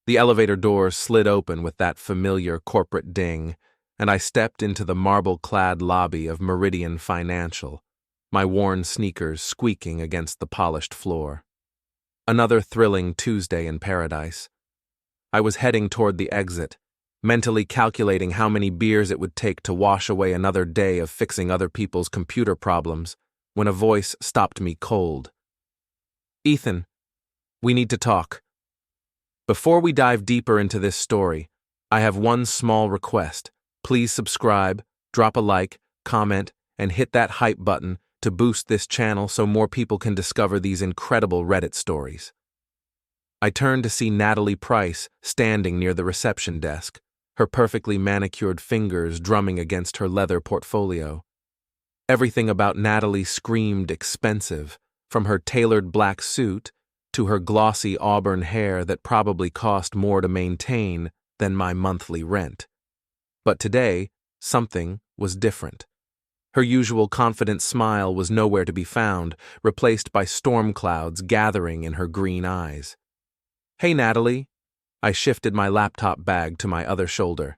The elevator doors slid open with that familiar corporate ding, and I stepped into the marble-clad lobby of Meridian Financial, my worn sneakers squeaking against the polished floor. Another thrilling Tuesday in paradise. I was heading toward the exit, mentally calculating how many beers it would take to wash away another day of fixing other people's computer problems, when a voice stopped me cold. "Ethan, we need to talk." Before we dive deeper into this story, I have one small request. Please subscribe, drop a like, comment, and hit that hype button to boost this channel so more people can discover these incredible Reddit stories. I turned to see Natalie Price standing near the reception desk, her perfectly manicured fingers drumming against her leather portfolio. Everything about Natalie screamed expensive, from her tailored black suit to her glossy auburn hair that probably cost more to maintain than my monthly rent. But today, something was different. Her usual confident smile was nowhere to be found, replaced by storm clouds gathering in her green eyes. "Hey, Natalie." I shifted my laptop bag to my other shoulder.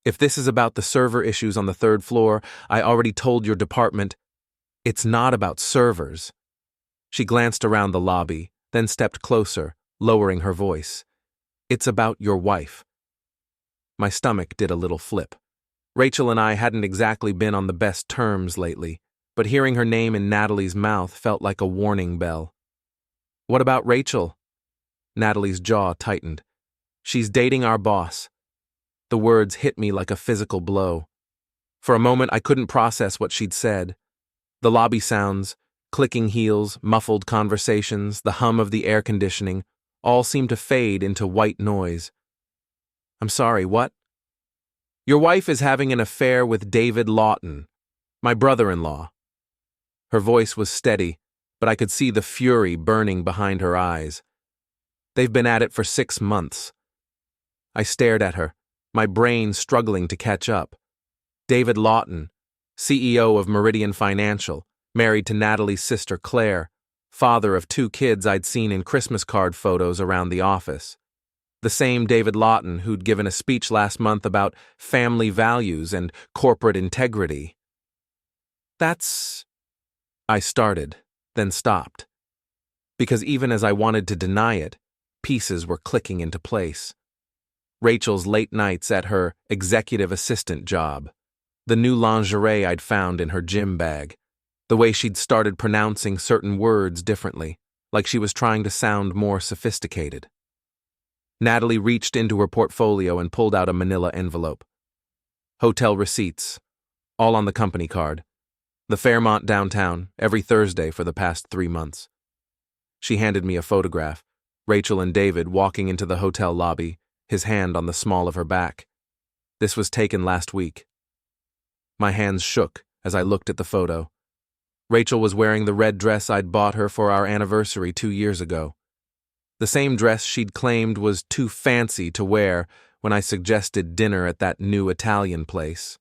"If this is about the server issues on the third floor, I already told your department." "It's not about servers." She glanced around the lobby, then stepped closer, lowering her voice. "It's about your wife." My stomach did a little flip. Rachel and I hadn't exactly been on the best terms lately, but hearing her name in Natalie's mouth felt like a warning bell. "What about Rachel?" Natalie's jaw tightened. "She's dating our boss." The words hit me like a physical blow. For a moment, I couldn't process what she'd said. The lobby sounds, clicking heels, muffled conversations, the hum of the air conditioning, all seemed to fade into white noise. "I'm sorry, what?" "Your wife is having an affair with David Lawton, my brother-in-law." Her voice was steady, but I could see the fury burning behind her eyes. "They've been at it for 6 months." I stared at her, my brain struggling to catch up. David Lawton, CEO of Meridian Financial, married to Natalie's sister Claire, father of 2 kids I'd seen in Christmas card photos around the office. The same David Lawton who'd given a speech last month about family values and corporate integrity. "That's—" I started, then stopped. Because even as I wanted to deny it, pieces were clicking into place. Rachel's late nights at her executive assistant job, the new lingerie I'd found in her gym bag, the way she'd started pronouncing certain words differently, like she was trying to sound more sophisticated. Natalie reached into her portfolio and pulled out a manila envelope. "Hotel receipts, all on the company card. The Fairmont downtown, every Thursday for the past 3 months." She handed me a photograph, Rachel and David walking into the hotel lobby, his hand on the small of her back. "This was taken last week." My hands shook as I looked at the photo. Rachel was wearing the red dress I'd bought her for our anniversary 2 years ago. The same dress she'd claimed was too fancy to wear when I suggested dinner at that new Italian place.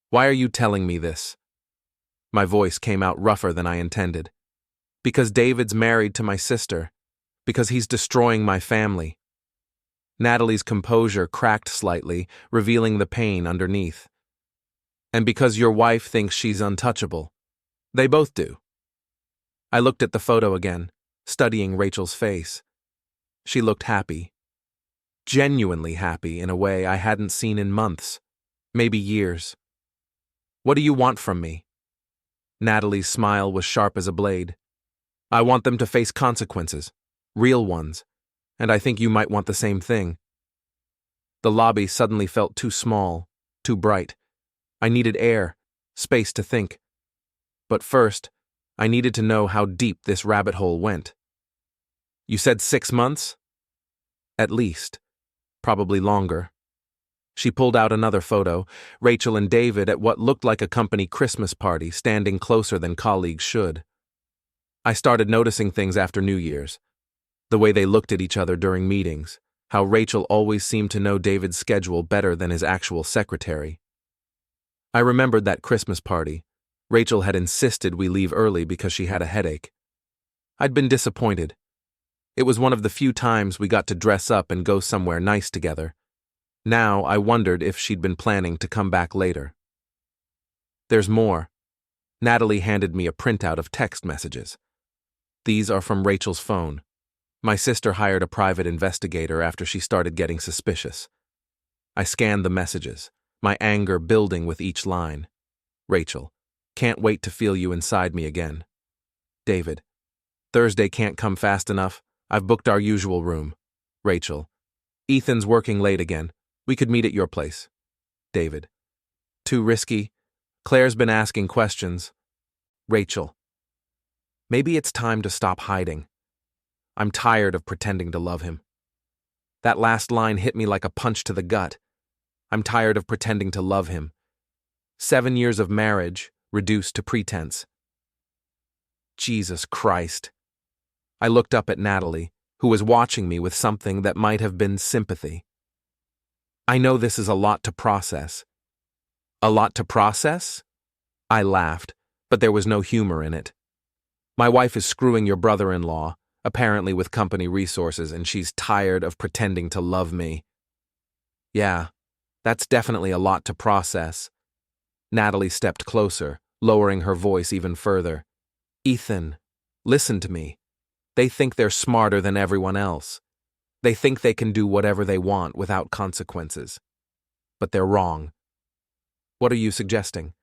"Why are you telling me this?" My voice came out rougher than I intended. "Because David's married to my sister. Because he's destroying my family." Natalie's composure cracked slightly, revealing the pain underneath. "And because your wife thinks she's untouchable. They both do." I looked at the photo again, studying Rachel's face. She looked happy. Genuinely happy in a way I hadn't seen in months, maybe years. "What do you want from me?" Natalie's smile was sharp as a blade. "I want them to face consequences, real ones, and I think you might want the same thing." The lobby suddenly felt too small, too bright. I needed air, space to think. But first, I needed to know how deep this rabbit hole went. "You said 6 months?" "At least. Probably longer." She pulled out another photo, Rachel and David at what looked like a company Christmas party, standing closer than colleagues should. I started noticing things after New Year's. The way they looked at each other during meetings, how Rachel always seemed to know David's schedule better than his actual secretary. I remembered that Christmas party. Rachel had insisted we leave early because she had a headache. I'd been disappointed. It was one of the few times we got to dress up and go somewhere nice together. Now I wondered if she'd been planning to come back later. There's more. Natalie handed me a printout of text messages. These are from Rachel's phone. My sister hired a private investigator after she started getting suspicious. I scanned the messages, my anger building with each line. Rachel, can't wait to feel you inside me again. David, Thursday can't come fast enough. I've booked our usual room. Rachel, Ethan's working late again. We could meet at your place. David, too risky. Claire's been asking questions. Rachel, maybe it's time to stop hiding. I'm tired of pretending to love him. That last line hit me like a punch to the gut. I'm tired of pretending to love him. 7 years of marriage, reduced to pretense. Jesus Christ. I looked up at Natalie, who was watching me with something that might have been sympathy. I know this is a lot to process. A lot to process? I laughed, but there was no humor in it. My wife is screwing your brother-in-law, apparently with company resources, and she's tired of pretending to love me. Yeah, that's definitely a lot to process. Natalie stepped closer, lowering her voice even further. Ethan, listen to me. They think they're smarter than everyone else. They think they can do whatever they want without consequences. But they're wrong. What are you suggesting?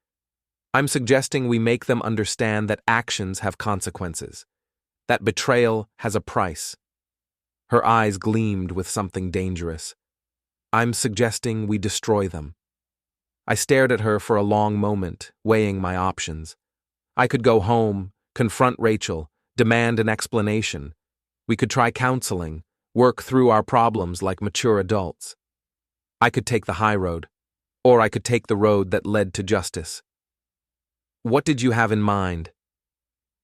I'm suggesting we make them understand that actions have consequences, that betrayal has a price. Her eyes gleamed with something dangerous. I'm suggesting we destroy them. I stared at her for a long moment, weighing my options. I could go home, confront Rachel, demand an explanation. We could try counseling, work through our problems like mature adults. I could take the high road, or I could take the road that led to justice. What did you have in mind?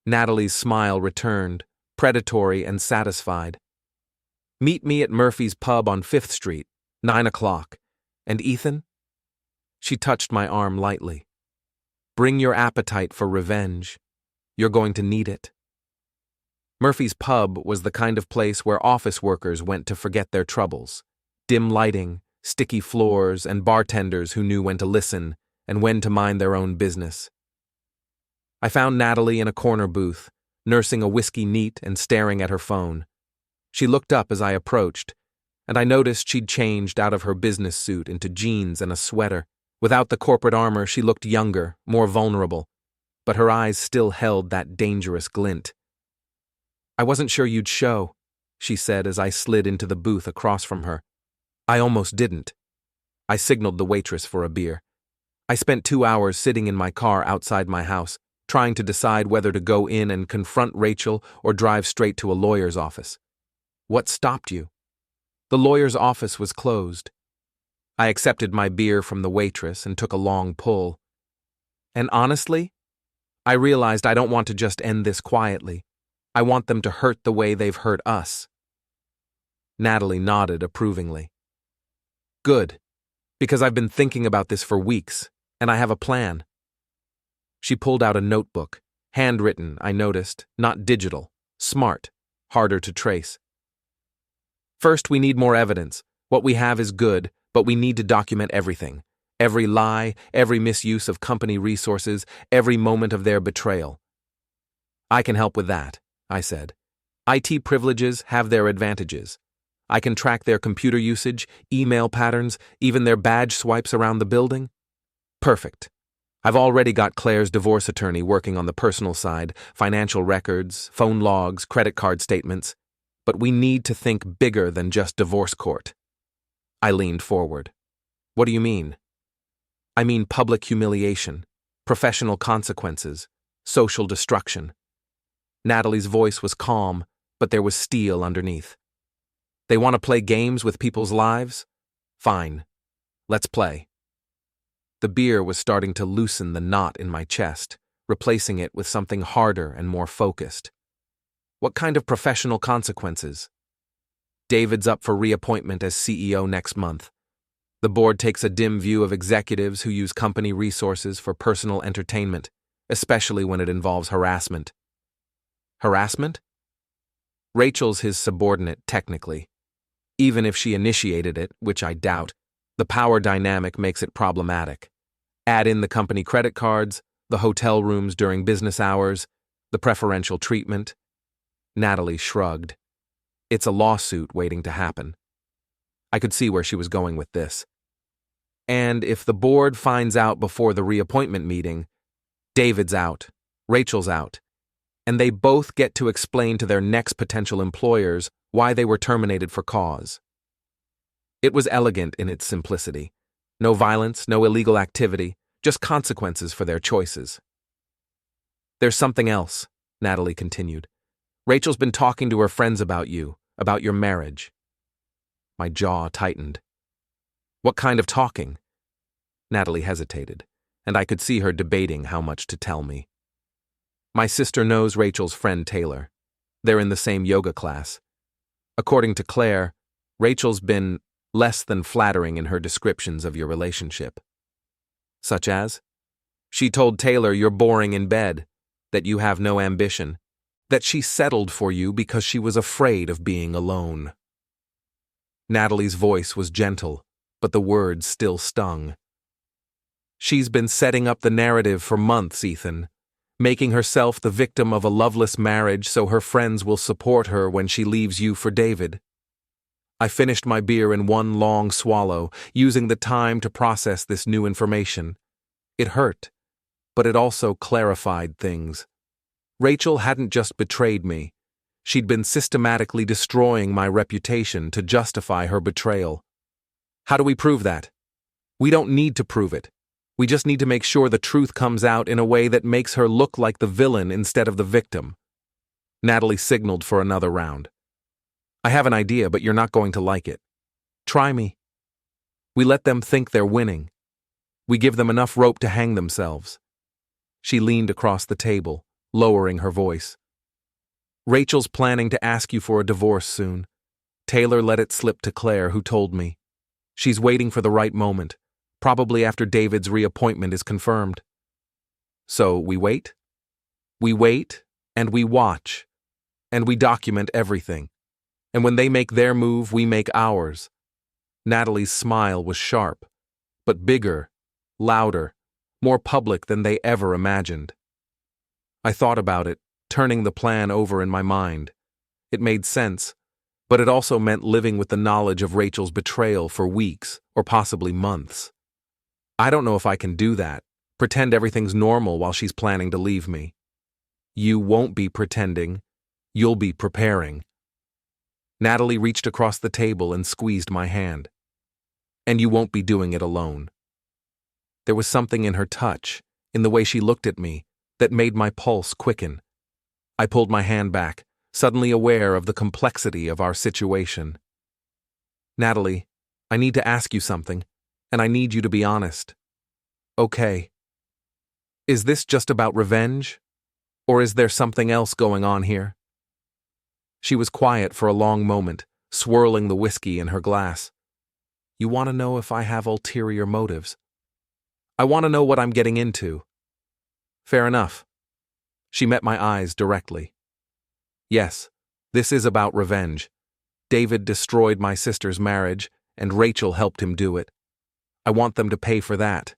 Natalie's smile returned, predatory and satisfied. Meet me at Murphy's Pub on 5th Street, 9 o'clock. And Ethan? She touched my arm lightly. Bring your appetite for revenge. You're going to need it. Murphy's Pub was the kind of place where office workers went to forget their troubles. Dim lighting, sticky floors, and bartenders who knew when to listen and when to mind their own business. I found Natalie in a corner booth, nursing a whiskey neat and staring at her phone. She looked up as I approached, and I noticed she'd changed out of her business suit into jeans and a sweater. Without the corporate armor, she looked younger, more vulnerable, but her eyes still held that dangerous glint. I wasn't sure you'd show, she said as I slid into the booth across from her. I almost didn't. I signaled the waitress for a beer. I spent 2 hours sitting in my car outside my house, trying to decide whether to go in and confront Rachel or drive straight to a lawyer's office. What stopped you? The lawyer's office was closed. I accepted my beer from the waitress and took a long pull. And honestly, I realized I don't want to just end this quietly. I want them to hurt the way they've hurt us. Natalie nodded approvingly. Good, because I've been thinking about this for weeks, and I have a plan. She pulled out a notebook, handwritten, I noticed, not digital, smart, harder to trace. First, we need more evidence. What we have is good, but we need to document everything. Every lie, every misuse of company resources, every moment of their betrayal. I can help with that, I said. IT privileges have their advantages. I can track their computer usage, email patterns, even their badge swipes around the building. Perfect. I've already got Claire's divorce attorney working on the personal side, financial records, phone logs, credit card statements. But we need to think bigger than just divorce court. I leaned forward. What do you mean? I mean public humiliation, professional consequences, social destruction. Natalie's voice was calm, but there was steel underneath. They want to play games with people's lives? Fine. Let's play. The beer was starting to loosen the knot in my chest, replacing it with something harder and more focused. What kind of professional consequences? David's up for reappointment as CEO next month. The board takes a dim view of executives who use company resources for personal entertainment, especially when it involves harassment. Harassment? Rachel's his subordinate, technically. Even if she initiated it, which I doubt, the power dynamic makes it problematic. Add in the company credit cards, the hotel rooms during business hours, the preferential treatment. Natalie shrugged. It's a lawsuit waiting to happen. I could see where she was going with this. And if the board finds out before the reappointment meeting, David's out, Rachel's out, and they both get to explain to their next potential employers why they were terminated for cause. It was elegant in its simplicity. No violence, no illegal activity, just consequences for their choices. There's something else, Natalie continued. Rachel's been talking to her friends about you, about your marriage. My jaw tightened. What kind of talking? Natalie hesitated, and I could see her debating how much to tell me. My sister knows Rachel's friend Taylor. They're in the same yoga class. According to Claire, Rachel's been less than flattering in her descriptions of your relationship. Such as? She told Taylor you're boring in bed, that you have no ambition, that she settled for you because she was afraid of being alone. Natalie's voice was gentle, but the words still stung. She's been setting up the narrative for months, Ethan, making herself the victim of a loveless marriage so her friends will support her when she leaves you for David. I finished my beer in one long swallow, using the time to process this new information. It hurt, but it also clarified things. Rachel hadn't just betrayed me. She'd been systematically destroying my reputation to justify her betrayal. How do we prove that? We don't need to prove it. We just need to make sure the truth comes out in a way that makes her look like the villain instead of the victim. Natalie signaled for another round. I have an idea, but you're not going to like it. Try me. We let them think they're winning. We give them enough rope to hang themselves. She leaned across the table, lowering her voice. Rachel's planning to ask you for a divorce soon. Taylor let it slip to Claire, who told me. She's waiting for the right moment, probably after David's reappointment is confirmed. So we wait? We wait, and we watch, and we document everything. And when they make their move, we make ours. Natalie's smile was sharp, but bigger, louder, more public than they ever imagined. I thought about it, turning the plan over in my mind. It made sense, but it also meant living with the knowledge of Rachel's betrayal for weeks, or possibly months. I don't know if I can do that, pretend everything's normal while she's planning to leave me. You won't be pretending, you'll be preparing. Natalie reached across the table and squeezed my hand. And you won't be doing it alone. There was something in her touch, in the way she looked at me, that made my pulse quicken. I pulled my hand back, suddenly aware of the complexity of our situation. Natalie, I need to ask you something, and I need you to be honest. Okay. Is this just about revenge? Or is there something else going on here? She was quiet for a long moment, swirling the whiskey in her glass. You want to know if I have ulterior motives? I want to know what I'm getting into. Fair enough. She met my eyes directly. Yes, this is about revenge. David destroyed my sister's marriage, and Rachel helped him do it. I want them to pay for that.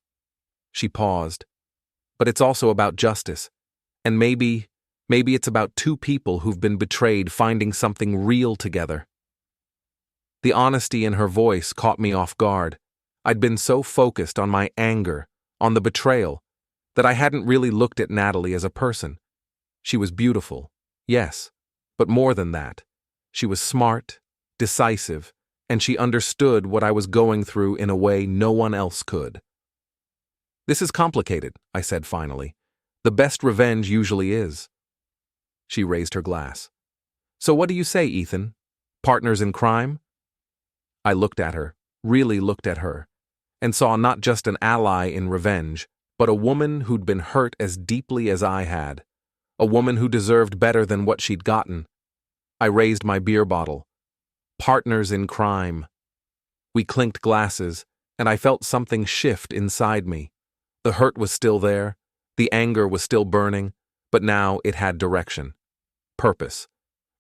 She paused. But it's also about justice, and maybe it's about two people who've been betrayed finding something real together. The honesty in her voice caught me off guard. I'd been so focused on my anger, on the betrayal, that I hadn't really looked at Natalie as a person. She was beautiful, yes, but more than that. She was smart, decisive, and she understood what I was going through in a way no one else could. This is complicated, I said finally. The best revenge usually is. She raised her glass. So what do you say, Ethan? Partners in crime? I looked at her, really looked at her, and saw not just an ally in revenge, but a woman who'd been hurt as deeply as I had, a woman who deserved better than what she'd gotten. I raised my beer bottle. Partners in crime. We clinked glasses, and I felt something shift inside me. The hurt was still there, the anger was still burning, but now it had direction, purpose.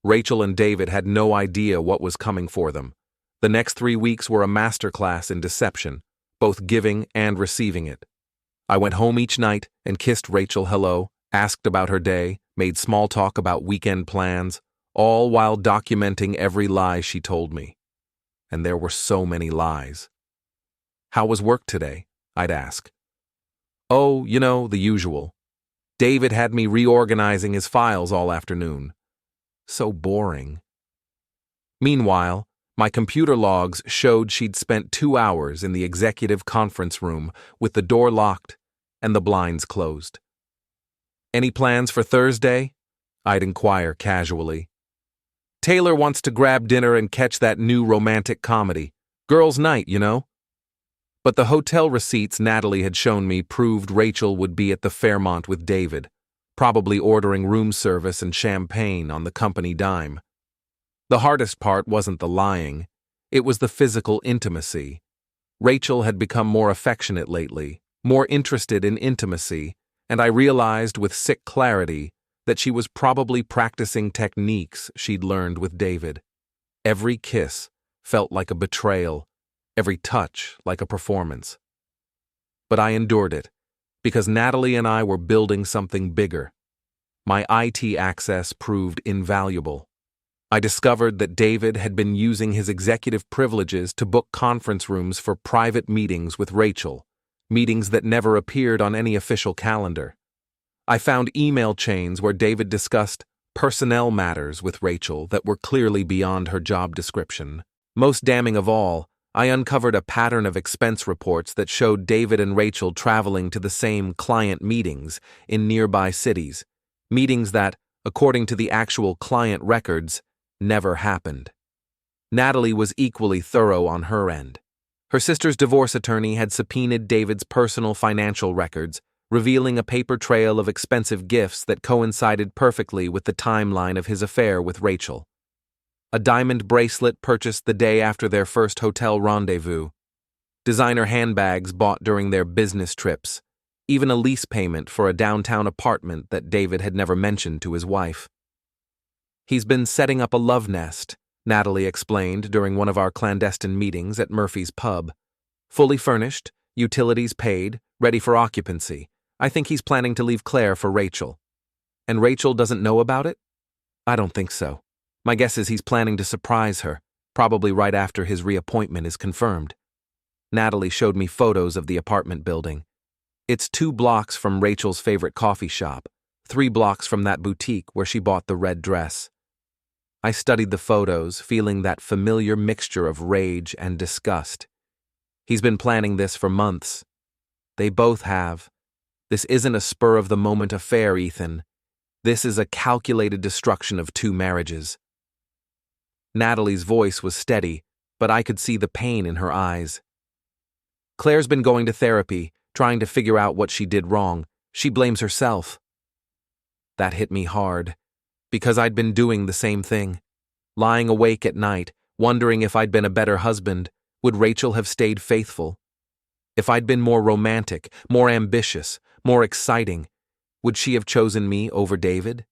Rachel and David had no idea what was coming for them. The next 3 weeks were a masterclass in deception, both giving and receiving it. I went home each night and kissed Rachel hello, asked about her day, made small talk about weekend plans, all while documenting every lie she told me. And there were so many lies. "How was work today?" I'd ask. "Oh, the usual. David had me reorganizing his files all afternoon." So boring. Meanwhile, my computer logs showed she'd spent 2 hours in the executive conference room with the door locked and the blinds closed. "Any plans for Thursday?" I'd inquire casually. "Taylor wants to grab dinner and catch that new romantic comedy. Girls' night, But the hotel receipts Natalie had shown me proved Rachel would be at the Fairmont with David, probably ordering room service and champagne on the company dime. The hardest part wasn't the lying, it was the physical intimacy. Rachel had become more affectionate lately, more interested in intimacy, and I realized with sick clarity that she was probably practicing techniques she'd learned with David. Every kiss felt like a betrayal, every touch like a performance. But I endured it, because Natalie and I were building something bigger. My IT access proved invaluable. I discovered that David had been using his executive privileges to book conference rooms for private meetings with Rachel, meetings that never appeared on any official calendar. I found email chains where David discussed personnel matters with Rachel that were clearly beyond her job description. Most damning of all, I uncovered a pattern of expense reports that showed David and Rachel traveling to the same client meetings in nearby cities, meetings that, according to the actual client records, never happened. Natalie was equally thorough on her end. Her sister's divorce attorney had subpoenaed David's personal financial records, revealing a paper trail of expensive gifts that coincided perfectly with the timeline of his affair with Rachel. A diamond bracelet purchased the day after their first hotel rendezvous, designer handbags bought during their business trips, even a lease payment for a downtown apartment that David had never mentioned to his wife. "He's been setting up a love nest," Natalie explained during one of our clandestine meetings at Murphy's pub. "Fully furnished, utilities paid, ready for occupancy. I think he's planning to leave Claire for Rachel." "And Rachel doesn't know about it?" "I don't think so. My guess is he's planning to surprise her, probably right after his reappointment is confirmed." Natalie showed me photos of the apartment building. It's 2 blocks from Rachel's favorite coffee shop, 3 blocks from that boutique where she bought the red dress. I studied the photos, feeling that familiar mixture of rage and disgust. He's been planning this for months. They both have. This isn't a spur-of-the-moment affair, Ethan. This is a calculated destruction of 2 marriages. Natalie's voice was steady, but I could see the pain in her eyes. "Claire's been going to therapy, trying to figure out what she did wrong. She blames herself." That hit me hard, because I'd been doing the same thing. Lying awake at night, wondering if I'd been a better husband, would Rachel have stayed faithful? If I'd been more romantic, more ambitious, more exciting, would she have chosen me over David?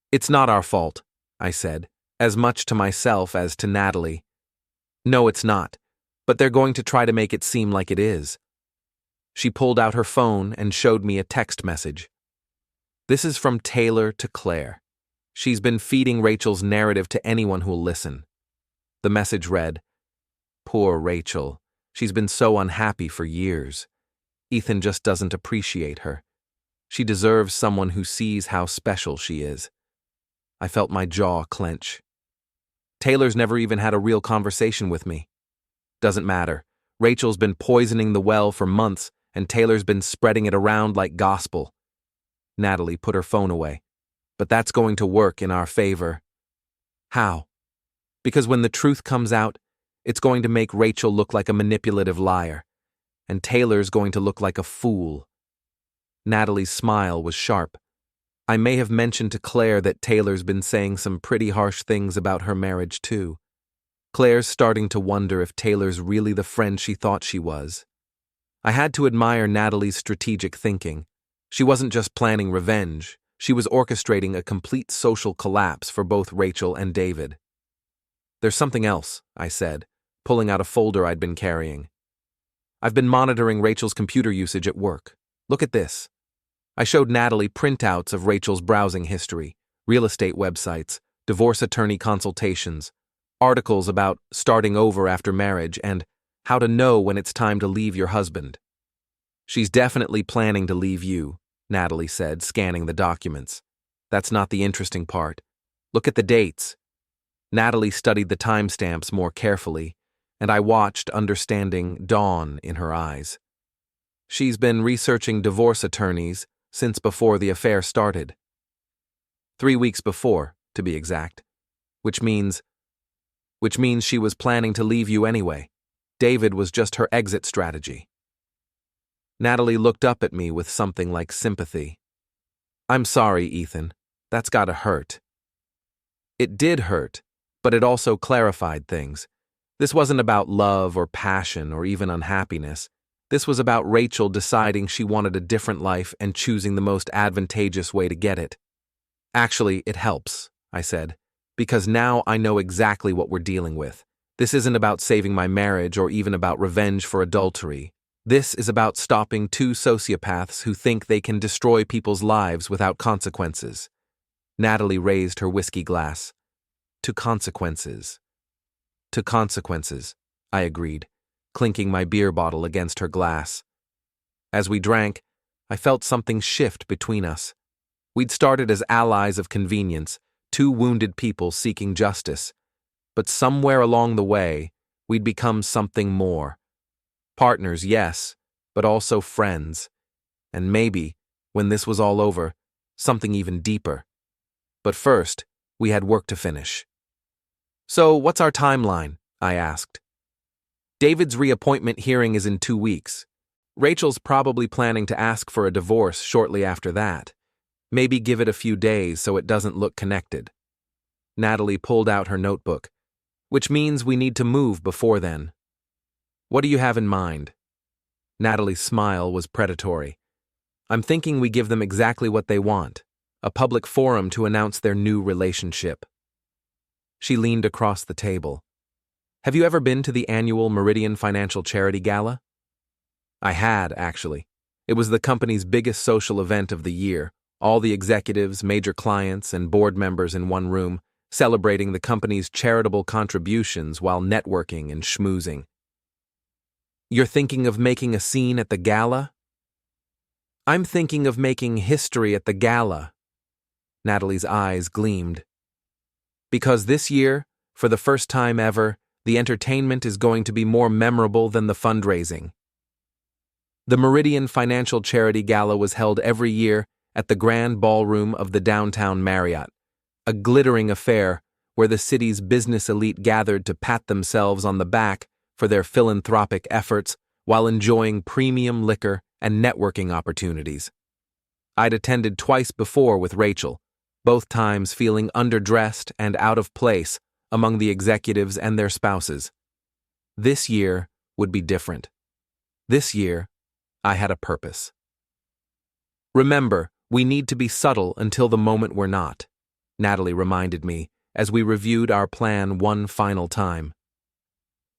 "It's not our fault," I said, as much to myself as to Natalie. "No, it's not, but they're going to try to make it seem like it is." She pulled out her phone and showed me a text message. "This is from Taylor to Claire. She's been feeding Rachel's narrative to anyone who'll listen." The message read, "Poor Rachel. She's been so unhappy for years. Ethan just doesn't appreciate her. She deserves someone who sees how special she is." I felt my jaw clench. Taylor's never even had a real conversation with me. Doesn't matter. Rachel's been poisoning the well for months, and Taylor's been spreading it around like gospel. Natalie put her phone away. "But that's going to work in our favor." "How?" "Because when the truth comes out, it's going to make Rachel look like a manipulative liar, and Taylor's going to look like a fool." Natalie's smile was sharp. I may have mentioned to Claire that Taylor's been saying some pretty harsh things about her marriage, too. Claire's starting to wonder if Taylor's really the friend she thought she was. I had to admire Natalie's strategic thinking. She wasn't just planning revenge. She was orchestrating a complete social collapse for both Rachel and David. "There's something else," I said, pulling out a folder I'd been carrying. "I've been monitoring Rachel's computer usage at work. Look at this." I showed Natalie printouts of Rachel's browsing history, real estate websites, divorce attorney consultations, articles about starting over after marriage, and how to know when it's time to leave your husband. "She's definitely planning to leave you," Natalie said, scanning the documents. "That's not the interesting part. Look at the dates." Natalie studied the timestamps more carefully, and I watched, understanding dawn in her eyes. "She's been researching divorce attorneys since before the affair started. 3 weeks before, to be exact. Which means she was planning to leave you anyway. David was just her exit strategy." Natalie looked up at me with something like sympathy. "I'm sorry, Ethan. That's gotta hurt." It did hurt, but it also clarified things. This wasn't about love or passion or even unhappiness. This was about Rachel deciding she wanted a different life and choosing the most advantageous way to get it. "Actually, it helps," I said, "because now I know exactly what we're dealing with. This isn't about saving my marriage or even about revenge for adultery. This is about stopping two sociopaths who think they can destroy people's lives without consequences." Natalie raised her whiskey glass. "To consequences." "To consequences," I agreed, clinking my beer bottle against her glass. As we drank, I felt something shift between us. We'd started as allies of convenience, two wounded people seeking justice. But somewhere along the way, we'd become something more. Partners, yes, but also friends. And maybe, when this was all over, something even deeper. But first, we had work to finish. "So, what's our timeline?" I asked. "David's reappointment hearing is in 2 weeks. Rachel's probably planning to ask for a divorce shortly after that. Maybe give it a few days so it doesn't look connected." Natalie pulled out her notebook. "Which means we need to move before then. What do you have in mind?" Natalie's smile was predatory. "I'm thinking we give them exactly what they want, a public forum to announce their new relationship." She leaned across the table. "Have you ever been to the annual Meridian Financial charity gala?" I had, actually. It was the company's biggest social event of the year, all the executives, major clients, and board members in one room, celebrating the company's charitable contributions while networking and schmoozing. "You're thinking of making a scene at the gala?" "I'm thinking of making history at the gala." Natalie's eyes gleamed. "Because this year, for the first time ever, the entertainment is going to be more memorable than the fundraising." The Meridian Financial Charity Gala was held every year at the Grand Ballroom of the downtown Marriott, a glittering affair where the city's business elite gathered to pat themselves on the back for their philanthropic efforts while enjoying premium liquor and networking opportunities. I'd attended twice before with Rachel, both times feeling underdressed and out of place among the executives and their spouses. This year would be different. This year, I had a purpose. "Remember, we need to be subtle until the moment we're not," Natalie reminded me as we reviewed our plan one final time.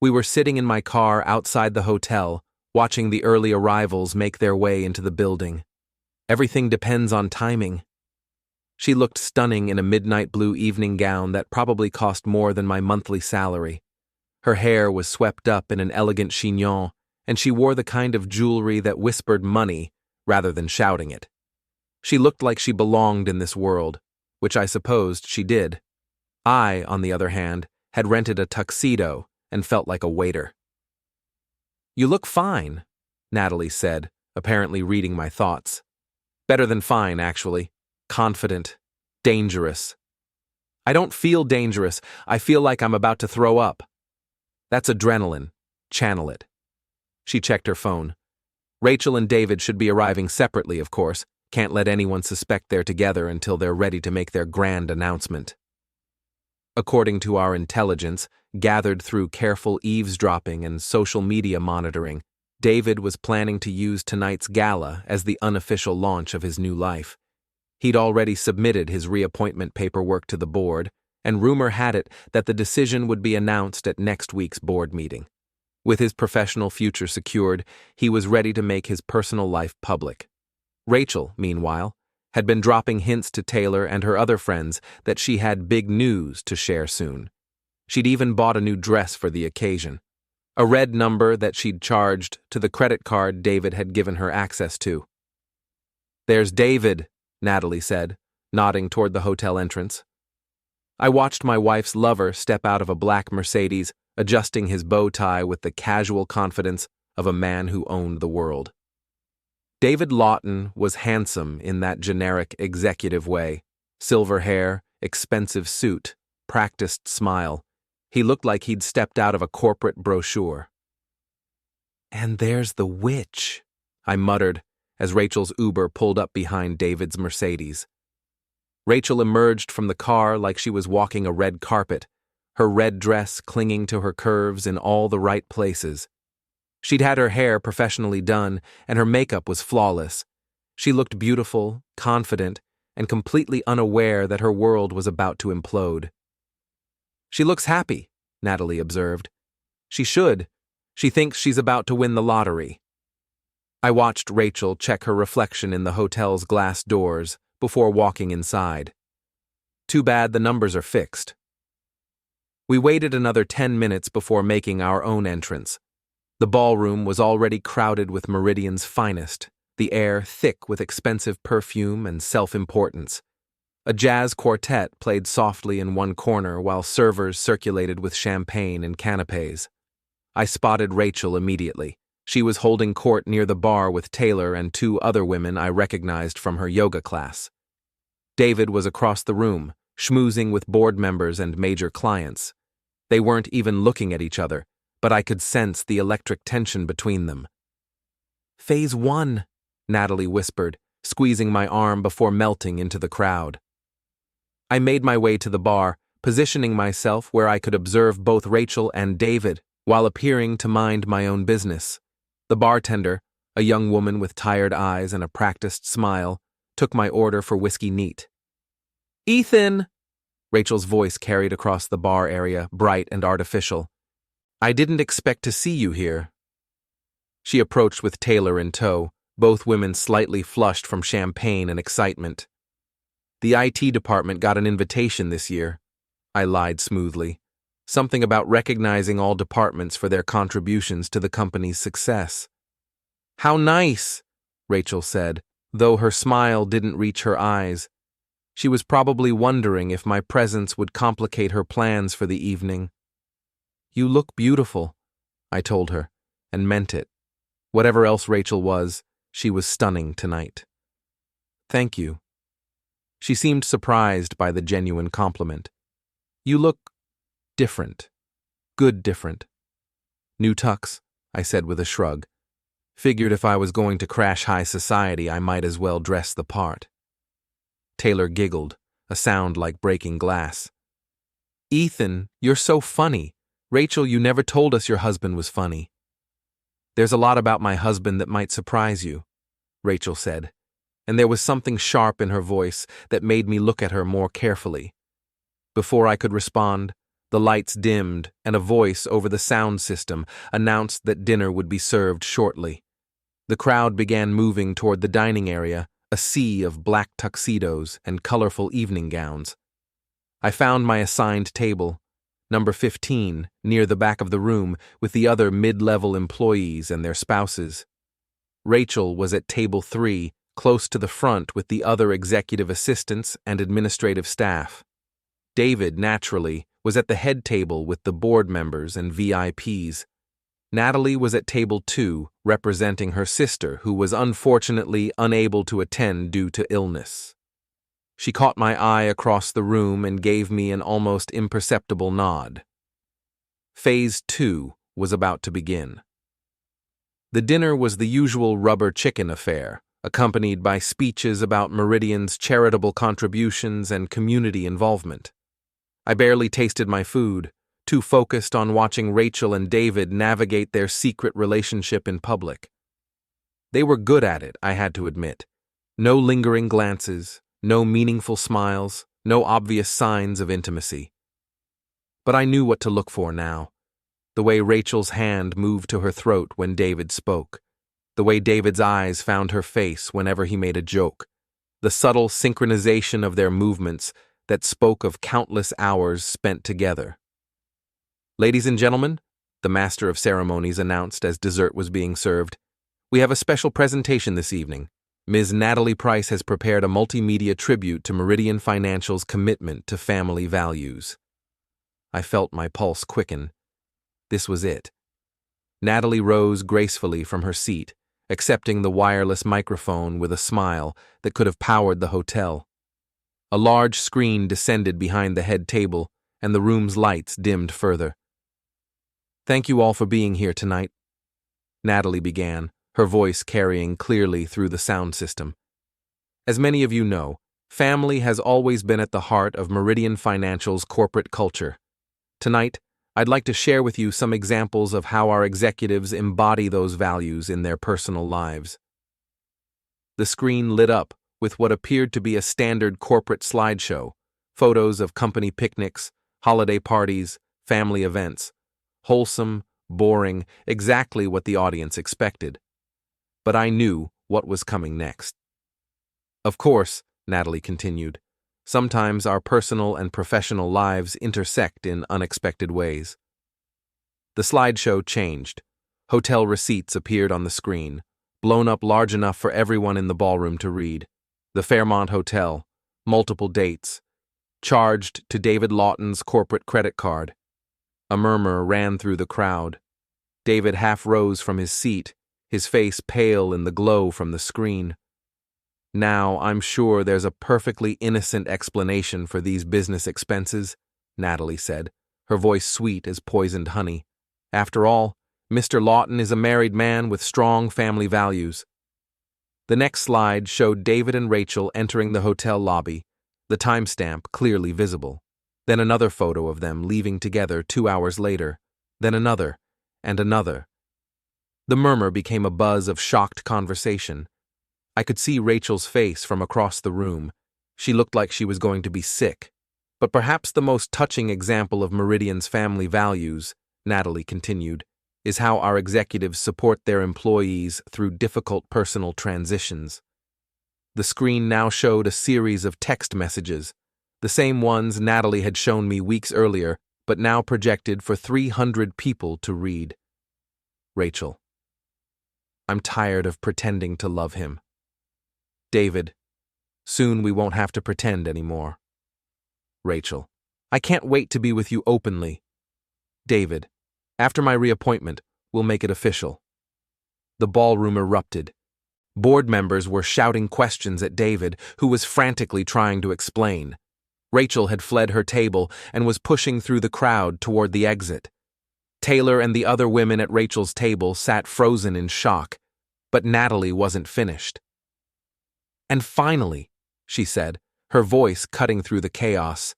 We were sitting in my car outside the hotel, watching the early arrivals make their way into the building. "Everything depends on timing." She looked stunning in a midnight blue evening gown that probably cost more than my monthly salary. Her hair was swept up in an elegant chignon, and she wore the kind of jewelry that whispered money rather than shouting it. She looked like she belonged in this world, which I supposed she did. I, on the other hand, had rented a tuxedo and felt like a waiter. "You look fine," Natalie said, apparently reading my thoughts. "Better than fine, actually. Confident. Dangerous." "I don't feel dangerous. I feel like I'm about to throw up." "That's adrenaline. Channel it." She checked her phone. "Rachel and David should be arriving separately, of course. Can't let anyone suspect they're together until they're ready to make their grand announcement." According to our intelligence, gathered through careful eavesdropping and social media monitoring, David was planning to use tonight's gala as the unofficial launch of his new life. He'd already submitted his reappointment paperwork to the board, and rumor had it that the decision would be announced at next week's board meeting. With his professional future secured, he was ready to make his personal life public. Rachel, meanwhile, had been dropping hints to Taylor and her other friends that she had big news to share soon. She'd even bought a new dress for the occasion, a red number that she'd charged to the credit card David had given her access to. "There's David," Natalie said, nodding toward the hotel entrance. I watched my wife's lover step out of a black Mercedes, adjusting his bow tie with the casual confidence of a man who owned the world. David Lawton was handsome in that generic executive way. Silver hair, expensive suit, practiced smile. He looked like he'd stepped out of a corporate brochure. "And there's the witch," I muttered as Rachel's Uber pulled up behind David's Mercedes. Rachel emerged from the car like she was walking a red carpet, her red dress clinging to her curves in all the right places. She'd had her hair professionally done, and her makeup was flawless. She looked beautiful, confident, and completely unaware that her world was about to implode. "She looks happy," Natalie observed. "She should. She thinks she's about to win the lottery." I watched Rachel check her reflection in the hotel's glass doors before walking inside. Too bad the numbers are fixed. We waited another 10 minutes before making our own entrance. The ballroom was already crowded with Meridian's finest, the air thick with expensive perfume and self-importance. A jazz quartet played softly in one corner while servers circulated with champagne and canapes. I spotted Rachel immediately. She was holding court near the bar with Taylor and two other women I recognized from her yoga class. David was across the room, schmoozing with board members and major clients. They weren't even looking at each other, but I could sense the electric tension between them. "Phase 1, Natalie whispered, squeezing my arm before melting into the crowd. I made my way to the bar, positioning myself where I could observe both Rachel and David while appearing to mind my own business. The bartender, a young woman with tired eyes and a practiced smile, took my order for whiskey neat. "Ethan!" Rachel's voice carried across the bar area, bright and artificial. "I didn't expect to see you here." She approached with Taylor in tow, both women slightly flushed from champagne and excitement. "The IT department got an invitation this year," I lied smoothly. Something about recognizing all departments for their contributions to the company's success. "How nice," Rachel said, though her smile didn't reach her eyes. She was probably wondering if my presence would complicate her plans for the evening. "You look beautiful," I told her, and meant it. Whatever else Rachel was, she was stunning tonight. "Thank you." She seemed surprised by the genuine compliment. "You look different. Good different." "New tux," I said with a shrug. Figured if I was going to crash high society, I might as well dress the part. Taylor giggled, a sound like breaking glass. "Ethan, you're so funny. Rachel, you never told us your husband was funny." "There's a lot about my husband that might surprise you," Rachel said, and there was something sharp in her voice that made me look at her more carefully. Before I could respond, the lights dimmed and a voice over the sound system announced that dinner would be served shortly. The crowd began moving toward the dining area, a sea of black tuxedos and colorful evening gowns. I found my assigned table, number 15, near the back of the room with the other mid-level employees and their spouses. Rachel was at table 3, close to the front with the other executive assistants and administrative staff. David, naturally, was at the head table with the board members and VIPs. Natalie was at table 2, representing her sister, who was unfortunately unable to attend due to illness. She caught my eye across the room and gave me an almost imperceptible nod. Phase 2 was about to begin. The dinner was the usual rubber chicken affair, accompanied by speeches about Meridian's charitable contributions and community involvement. I barely tasted my food, too focused on watching Rachel and David navigate their secret relationship in public. They were good at it, I had to admit. No lingering glances, No meaningful smiles, no obvious signs of intimacy. But I knew what to look for now. The way Rachel's hand moved to her throat when David spoke. The way David's eyes found her face whenever he made a joke. The subtle synchronization of their movements that spoke of countless hours spent together. "Ladies and gentlemen," the master of ceremonies announced as dessert was being served, "we have a special presentation this evening. Ms. Natalie Price has prepared a multimedia tribute to Meridian Financial's commitment to family values." I felt my pulse quicken. This was it. Natalie rose gracefully from her seat, accepting the wireless microphone with a smile that could have powered the hotel. A large screen descended behind the head table, and the room's lights dimmed further. "Thank you all for being here tonight," Natalie began, her voice carrying clearly through the sound system. "As many of you know, family has always been at the heart of Meridian Financial's corporate culture. Tonight, I'd like to share with you some examples of how our executives embody those values in their personal lives." The screen lit up with what appeared to be a standard corporate slideshow, photos of company picnics, holiday parties, family events. Wholesome, boring, exactly what the audience expected. But I knew what was coming next. "Of course," Natalie continued, "sometimes our personal and professional lives intersect in unexpected ways." The slideshow changed. Hotel receipts appeared on the screen, blown up large enough for everyone in the ballroom to read. The Fairmont Hotel, multiple dates, charged to David Lawton's corporate credit card. A murmur ran through the crowd. David half rose from his seat, his face pale in the glow from the screen. "Now, I'm sure there's a perfectly innocent explanation for these business expenses," Natalie said, her voice sweet as poisoned honey. "After all, Mr. Lawton is a married man with strong family values." The next slide showed David and Rachel entering the hotel lobby, the timestamp clearly visible. Then another photo of them leaving together 2 hours later. Then another, and another. The murmur became a buzz of shocked conversation. I could see Rachel's face from across the room. She looked like she was going to be sick. "But perhaps the most touching example of Meridian's family values," Natalie continued, "is how our executives support their employees through difficult personal transitions." The screen now showed a series of text messages, the same ones Natalie had shown me weeks earlier, but now projected for 300 people to read. Rachel: "I'm tired of pretending to love him." David: "Soon we won't have to pretend anymore." Rachel: "I can't wait to be with you openly." David: "After my reappointment, we'll make it official." The ballroom erupted. Board members were shouting questions at David, who was frantically trying to explain. Rachel had fled her table and was pushing through the crowd toward the exit. Taylor and the other women at Rachel's table sat frozen in shock, but Natalie wasn't finished. "And finally," she said, her voice cutting through the chaos,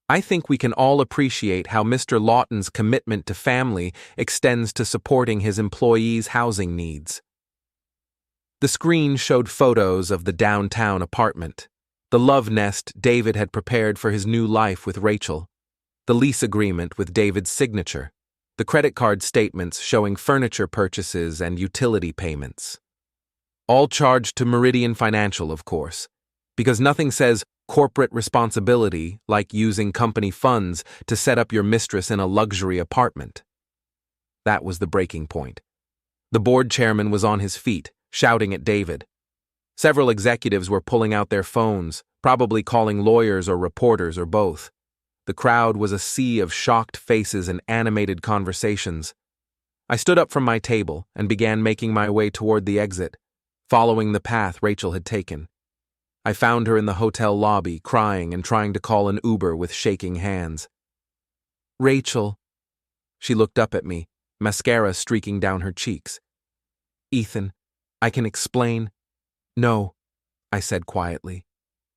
"I think we can all appreciate how Mr. Lawton's commitment to family extends to supporting his employees' housing needs." The screen showed photos of the downtown apartment, the love nest David had prepared for his new life with Rachel, the lease agreement with David's signature, the credit card statements showing furniture purchases and utility payments. All charged to Meridian Financial, of course, because nothing says corporate responsibility like using company funds to set up your mistress in a luxury apartment. That was the breaking point. The board chairman was on his feet, shouting at David. Several executives were pulling out their phones, probably calling lawyers or reporters or both. The crowd was a sea of shocked faces and animated conversations. I stood up from my table and began making my way toward the exit, following the path Rachel had taken. I found her in the hotel lobby, crying and trying to call an Uber with shaking hands. "Rachel." She looked up at me, mascara streaking down her cheeks. "Ethan, I can explain." "No," I said quietly.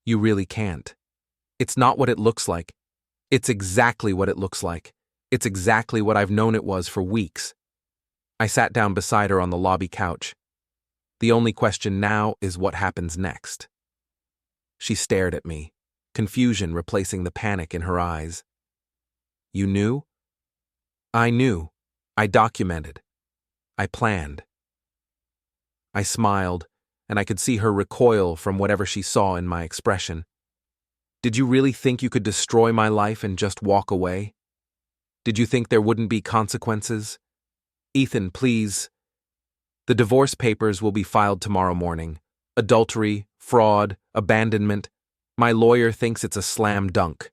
"You really can't. It's not what it looks like. It's exactly what it looks like. It's exactly what I've known it was for weeks." I sat down beside her on the lobby couch. "The only question now is what happens next." She stared at me, confusion replacing the panic in her eyes. You knew? I knew. I documented. I planned. I smiled, and I could see her recoil from whatever she saw in my expression. Did you really think you could destroy my life and just walk away? Did you think there wouldn't be consequences? Ethan, please. The divorce papers will be filed tomorrow morning. Adultery, fraud, abandonment. My lawyer thinks it's a slam dunk.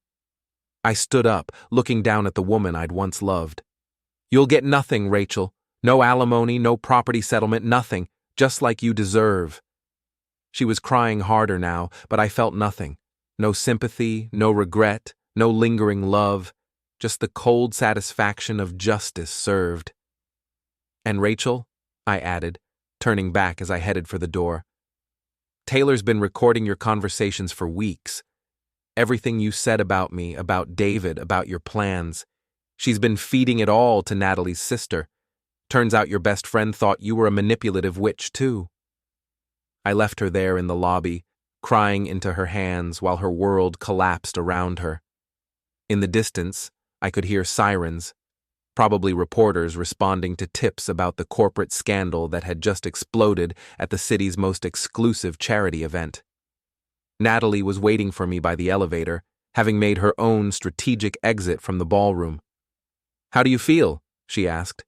I stood up, looking down at the woman I'd once loved. You'll get nothing, Rachel. No alimony, no property settlement, nothing. Just like you deserve. She was crying harder now, but I felt nothing. No sympathy, no regret, no lingering love. Just the cold satisfaction of justice served. And Rachel, I added, turning back as I headed for the door. Taylor's been recording your conversations for weeks. Everything you said about me, about David, about your plans. She's been feeding it all to Natalie's sister. Turns out your best friend thought you were a manipulative witch, too. I left her there in the lobby, crying into her hands while her world collapsed around her. In the distance, I could hear sirens, probably reporters responding to tips about the corporate scandal that had just exploded at the city's most exclusive charity event. Natalie was waiting for me by the elevator, having made her own strategic exit from the ballroom. How do you feel? She asked.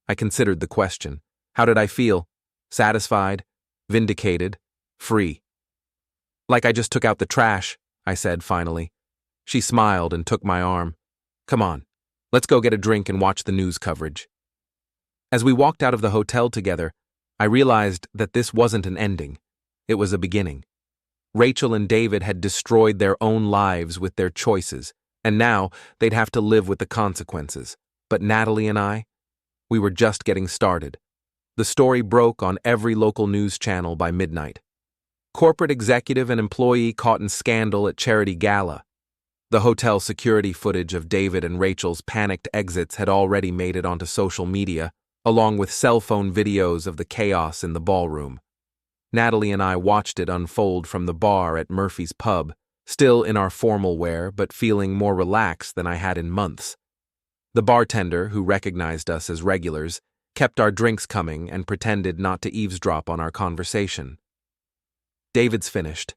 I considered the question. How did I feel? Satisfied? Vindicated? Free? Like I just took out the trash, I said finally. She smiled and took my arm. Come on, let's go get a drink and watch the news coverage. As we walked out of the hotel together, I realized that this wasn't an ending. It was a beginning. Rachel and David had destroyed their own lives with their choices, and now they'd have to live with the consequences. But Natalie and I, we were just getting started. The story broke on every local news channel by midnight. Corporate executive and employee caught in scandal at charity gala. The hotel security footage of David and Rachel's panicked exits had already made it onto social media, along with cell phone videos of the chaos in the ballroom. Natalie and I watched it unfold from the bar at Murphy's Pub, still in our formal wear but feeling more relaxed than I had in months. The bartender, who recognized us as regulars, kept our drinks coming and pretended not to eavesdrop on our conversation. David's finished,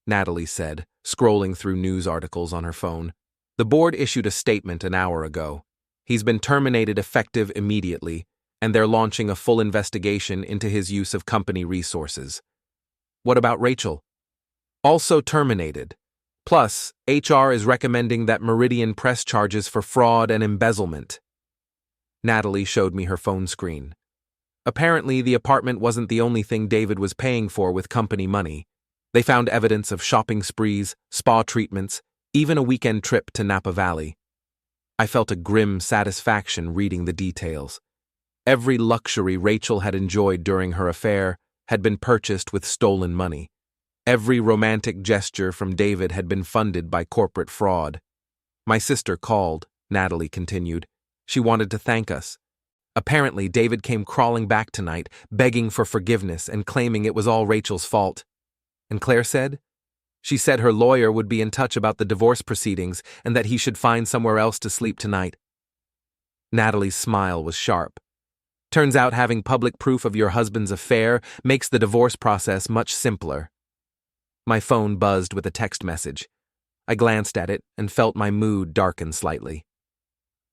Natalie said, scrolling through news articles on her phone. The board issued a statement an hour ago. He's been terminated effective immediately, and they're launching a full investigation into his use of company resources. What about Rachel? Also terminated. Plus, HR is recommending that Meridian press charges for fraud and embezzlement. Natalie showed me her phone screen. Apparently, the apartment wasn't the only thing David was paying for with company money. They found evidence of shopping sprees, spa treatments, even a weekend trip to Napa Valley. I felt a grim satisfaction reading the details. Every luxury Rachel had enjoyed during her affair had been purchased with stolen money. Every romantic gesture from David had been funded by corporate fraud. My sister called, Natalie continued. She wanted to thank us. Apparently, David came crawling back tonight, begging for forgiveness and claiming it was all Rachel's fault. And Claire said? She said her lawyer would be in touch about the divorce proceedings and that he should find somewhere else to sleep tonight. Natalie's smile was sharp. Turns out having public proof of your husband's affair makes the divorce process much simpler. My phone buzzed with a text message. I glanced at it and felt my mood darken slightly.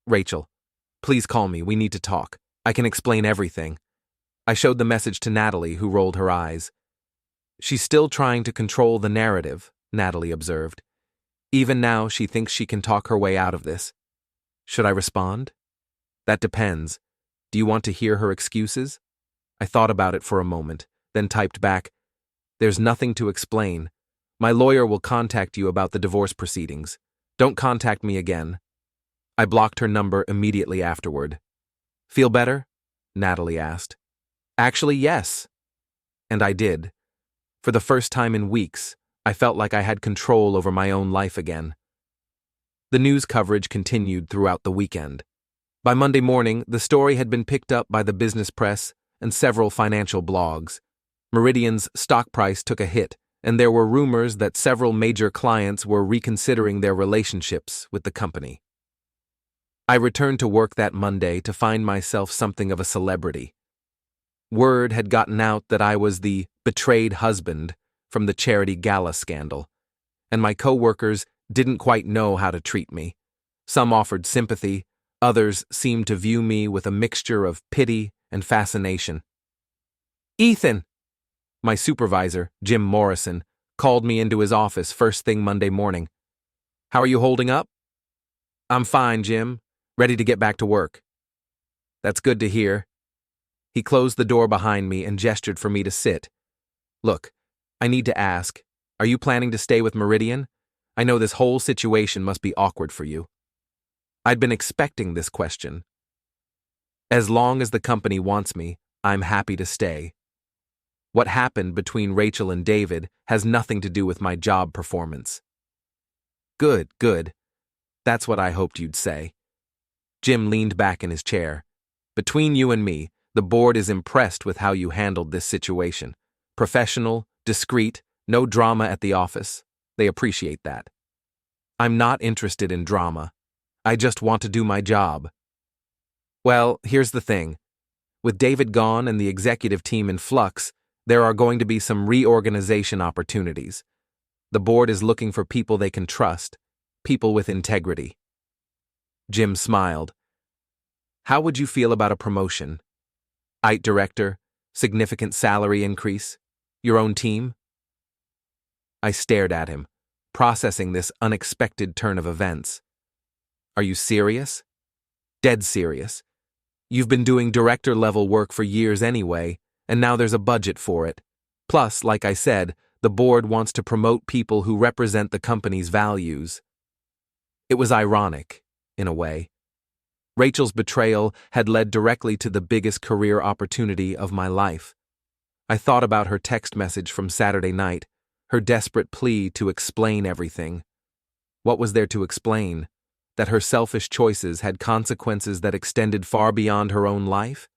Rachel, please call me. We need to talk. I can explain everything. I showed the message to Natalie, who rolled her eyes. She's still trying to control the narrative, Natalie observed. Even now, she thinks she can talk her way out of this. Should I respond? That depends. Do you want to hear her excuses? I thought about it for a moment, then typed back, There's nothing to explain. My lawyer will contact you about the divorce proceedings. Don't contact me again. I blocked her number immediately afterward. Feel better? Natalie asked. Actually, yes. And I did. For the first time in weeks, I felt like I had control over my own life again. The news coverage continued throughout the weekend. By Monday morning, the story had been picked up by the business press and several financial blogs. Meridian's stock price took a hit, and there were rumors that several major clients were reconsidering their relationships with the company. I returned to work that Monday to find myself something of a celebrity. Word had gotten out that I was the betrayed husband from the charity gala scandal, and my coworkers didn't quite know how to treat me. Some offered sympathy, others seemed to view me with a mixture of pity and fascination. "Ethan!" My supervisor, Jim Morrison, called me into his office first thing Monday morning. "How are you holding up?" "I'm fine, Jim. Ready to get back to work." "That's good to hear." He closed the door behind me and gestured for me to sit. "Look, I need to ask, are you planning to stay with Meridian? I know this whole situation must be awkward for you." I'd been expecting this question. "As long as the company wants me, I'm happy to stay. What happened between Rachel and David has nothing to do with my job performance." "Good, good. That's what I hoped you'd say." Jim leaned back in his chair. "Between you and me, the board is impressed with how you handled this situation. Professional, discreet, no drama at the office. They appreciate that." "I'm not interested in drama. I just want to do my job." "Well, here's the thing. With David gone and the executive team in flux, there are going to be some reorganization opportunities. The board is looking for people they can trust, people with integrity." Jim smiled. "How would you feel about a promotion? IT director, significant salary increase, your own team?" I stared at him, processing this unexpected turn of events. "Are you serious?" "Dead serious. You've been doing director-level work for years anyway, and now there's a budget for it. Plus, like I said, the board wants to promote people who represent the company's values." It was ironic, in a way. Rachel's betrayal had led directly to the biggest career opportunity of my life. I thought about her text message from Saturday night, her desperate plea to explain everything. What was there to explain? That her selfish choices had consequences that extended far beyond her own life?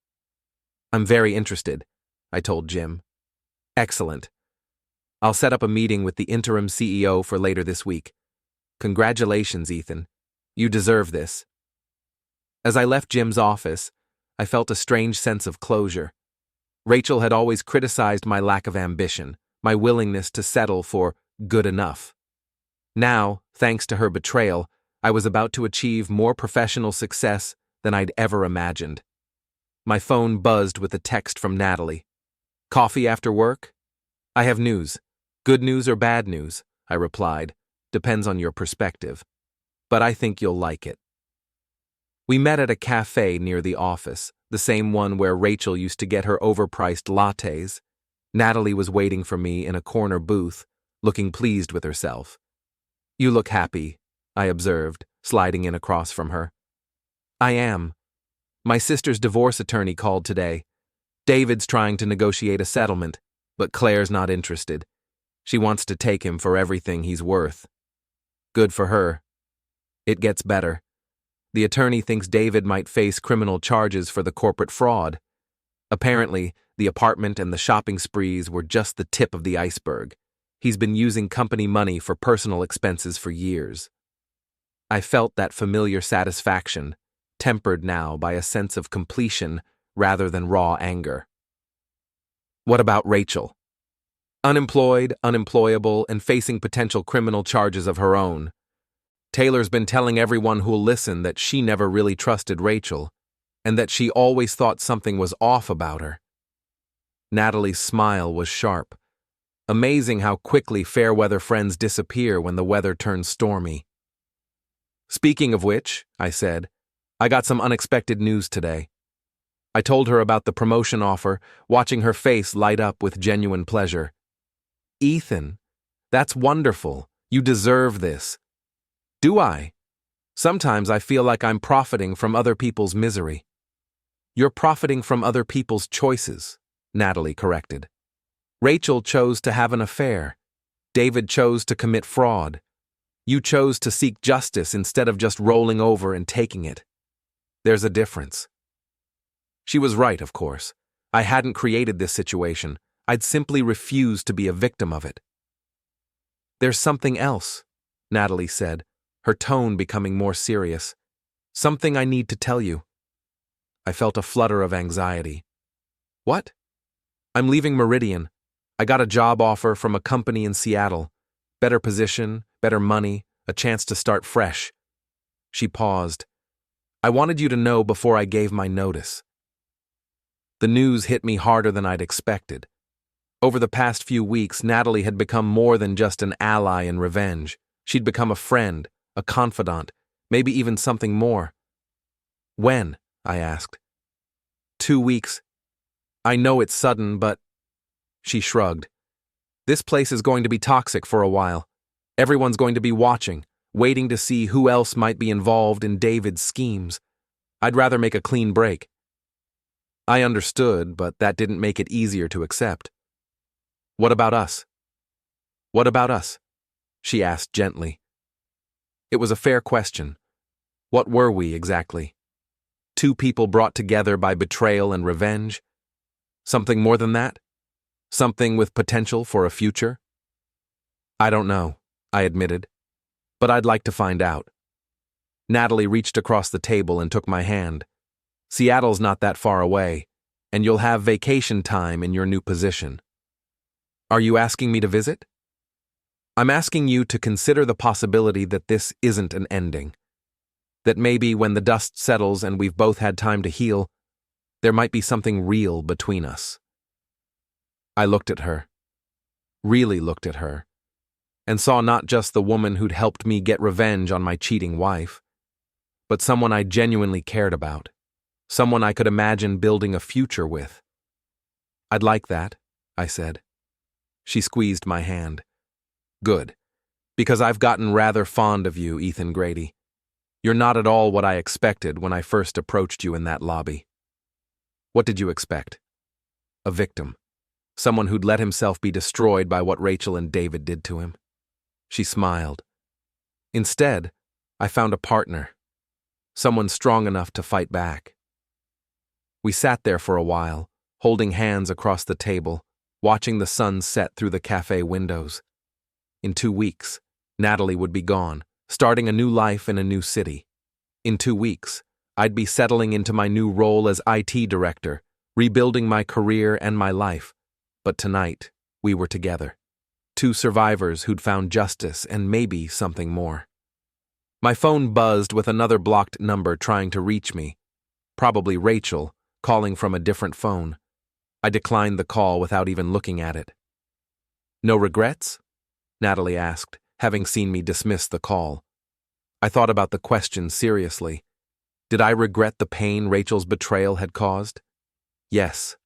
"I'm very interested," I told Jim. "Excellent. I'll set up a meeting with the interim CEO for later this week. Congratulations, Ethan. You deserve this." As I left Jim's office, I felt a strange sense of closure. Rachel had always criticized my lack of ambition, my willingness to settle for good enough. Now, thanks to her betrayal, I was about to achieve more professional success than I'd ever imagined. My phone buzzed with a text from Natalie. "Coffee after work?" "I have news. Good news or bad news," I replied. "Depends on your perspective. But I think you'll like it." We met at a cafe near the office, the same one where Rachel used to get her overpriced lattes. Natalie was waiting for me in a corner booth, looking pleased with herself. "You look happy," I observed, sliding in across from her. "I am. My sister's divorce attorney called today. David's trying to negotiate a settlement, but Claire's not interested. She wants to take him for everything he's worth." "Good for her." "It gets better. The attorney thinks David might face criminal charges for the corporate fraud. Apparently, the apartment and the shopping sprees were just the tip of the iceberg. He's been using company money for personal expenses for years." I felt that familiar satisfaction, tempered now by a sense of completion rather than raw anger. "What about Rachel?" "Unemployed, unemployable, and facing potential criminal charges of her own. Taylor's been telling everyone who'll listen that she never really trusted Rachel, and that she always thought something was off about her." Natalie's smile was sharp. Amazing how quickly fair-weather friends disappear when the weather turns stormy. "Speaking of which," I said, "I got some unexpected news today." I told her about the promotion offer, watching her face light up with genuine pleasure. "Ethan, that's wonderful. You deserve this." "Do I? Sometimes I feel like I'm profiting from other people's misery." "You're profiting from other people's choices," Natalie corrected. "Rachel chose to have an affair. David chose to commit fraud. You chose to seek justice instead of just rolling over and taking it. There's a difference." She was right, of course. I hadn't created this situation. I'd simply refused to be a victim of it. "There's something else," Natalie said, her tone becoming more serious. "Something I need to tell you." I felt a flutter of anxiety. "What?" "I'm leaving Meridian. I got a job offer from a company in Seattle. Better position, better money, a chance to start fresh." She paused. "I wanted you to know before I gave my notice." The news hit me harder than I'd expected. Over the past few weeks, Natalie had become more than just an ally in revenge. She'd become a friend, a confidant, maybe even something more. "When?" I asked. "2 weeks. I know it's sudden, but—" She shrugged. "This place is going to be toxic for a while. Everyone's going to be watching, waiting to see who else might be involved in David's schemes. I'd rather make a clean break." I understood, but that didn't make it easier to accept. "What about us?" "What about us?" she asked gently. It was a fair question. What were we, exactly? Two people brought together by betrayal and revenge? Something more than that? Something with potential for a future? "I don't know," I admitted, "but I'd like to find out." Natalie reached across the table and took my hand. "Seattle's not that far away, and you'll have vacation time in your new position." "Are you asking me to visit?" "I'm asking you to consider the possibility that this isn't an ending. That maybe when the dust settles and we've both had time to heal, there might be something real between us." I looked at her, really looked at her, and saw not just the woman who'd helped me get revenge on my cheating wife, but someone I genuinely cared about, someone I could imagine building a future with. "I'd like that," I said. She squeezed my hand. "Good, because I've gotten rather fond of you, Ethan Grady. You're not at all what I expected when I first approached you in that lobby." "What did you expect?" "A victim. Someone who'd let himself be destroyed by what Rachel and David did to him." She smiled. "Instead, I found a partner. Someone strong enough to fight back." We sat there for a while, holding hands across the table, watching the sun set through the cafe windows. In 2 weeks, Natalie would be gone, starting a new life in a new city. In 2 weeks, I'd be settling into my new role as IT director, rebuilding my career and my life. But tonight, we were together. Two survivors who'd found justice and maybe something more. My phone buzzed with another blocked number trying to reach me. Probably Rachel, calling from a different phone. I declined the call without even looking at it. "No regrets?" Natalie asked, having seen me dismiss the call. I thought about the question seriously. Did I regret the pain Rachel's betrayal had caused? Yes.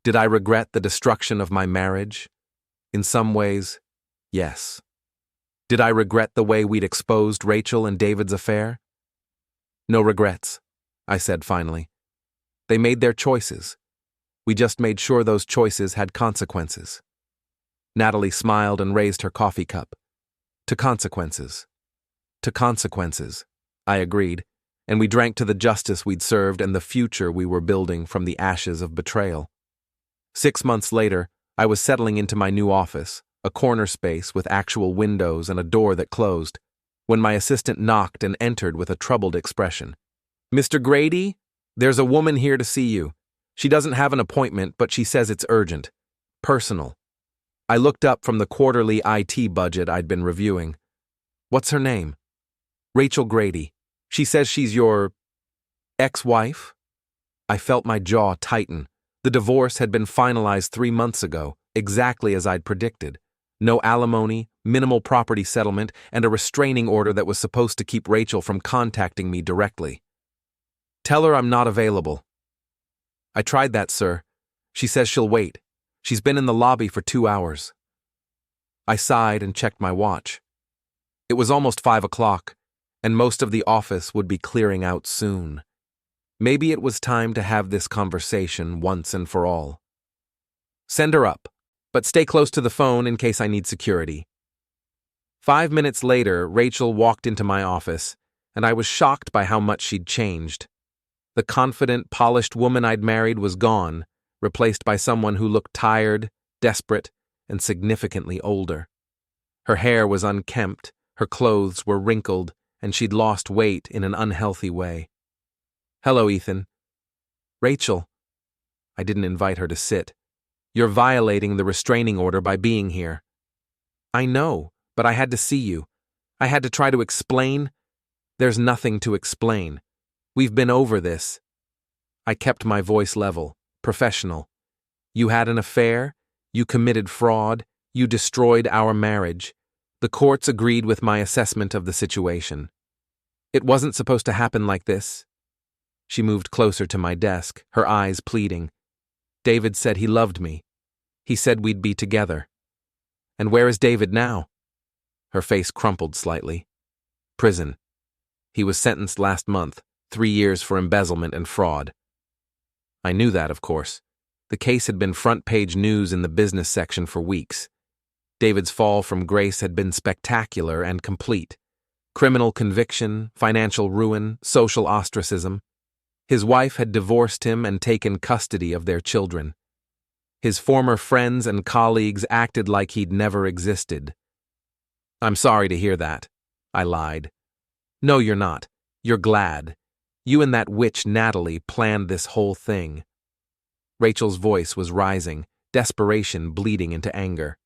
Did I regret the destruction of my marriage? In some ways, yes. Did I regret the way we'd exposed Rachel and David's affair? "No regrets," I said finally. "They made their choices. We just made sure those choices had consequences." Natalie smiled and raised her coffee cup. "To consequences. To consequences," I agreed, and we drank to the justice we'd served and the future we were building from the ashes of betrayal. 6 months later, I was settling into my new office, a corner space with actual windows and a door that closed, when my assistant knocked and entered with a troubled expression. "Mr. Grady, there's a woman here to see you. She doesn't have an appointment, but she says it's urgent. Personal." I looked up from the quarterly IT budget I'd been reviewing. "What's her name?" "Rachel Grady. She says she's your ex-wife?" I felt my jaw tighten. The divorce had been finalized 3 months ago, exactly as I'd predicted. No alimony, minimal property settlement, and a restraining order that was supposed to keep Rachel from contacting me directly. "Tell her I'm not available." "I tried that, sir. She says she'll wait. She's been in the lobby for 2 hours. I sighed and checked my watch. It was almost 5 o'clock, and most of the office would be clearing out soon. Maybe it was time to have this conversation once and for all. "Send her up, but stay close to the phone in case I need security." 5 minutes later, Rachel walked into my office, and I was shocked by how much she'd changed. The confident, polished woman I'd married was gone, replaced by someone who looked tired, desperate, and significantly older. Her hair was unkempt, her clothes were wrinkled, and she'd lost weight in an unhealthy way. "Hello, Ethan." "Rachel." I didn't invite her to sit. "You're violating the restraining order by being here." "I know, but I had to see you. I had to try to explain." "There's nothing to explain. We've been over this." I kept my voice level, professional. "You had an affair, you committed fraud, you destroyed our marriage. The courts agreed with my assessment of the situation. It wasn't supposed to happen like this." She moved closer to my desk, her eyes pleading. "David said he loved me. He said we'd be together." "And where is David now?" Her face crumpled slightly. "Prison. He was sentenced last month, 3 years for embezzlement and fraud." I knew that, of course. The case had been front-page news in the business section for weeks. David's fall from grace had been spectacular and complete. Criminal conviction, financial ruin, social ostracism. His wife had divorced him and taken custody of their children. His former friends and colleagues acted like he'd never existed. "I'm sorry to hear that," I lied. "No, you're not. You're glad. You and that witch Natalie planned this whole thing." Rachel's voice was rising, desperation bleeding into anger.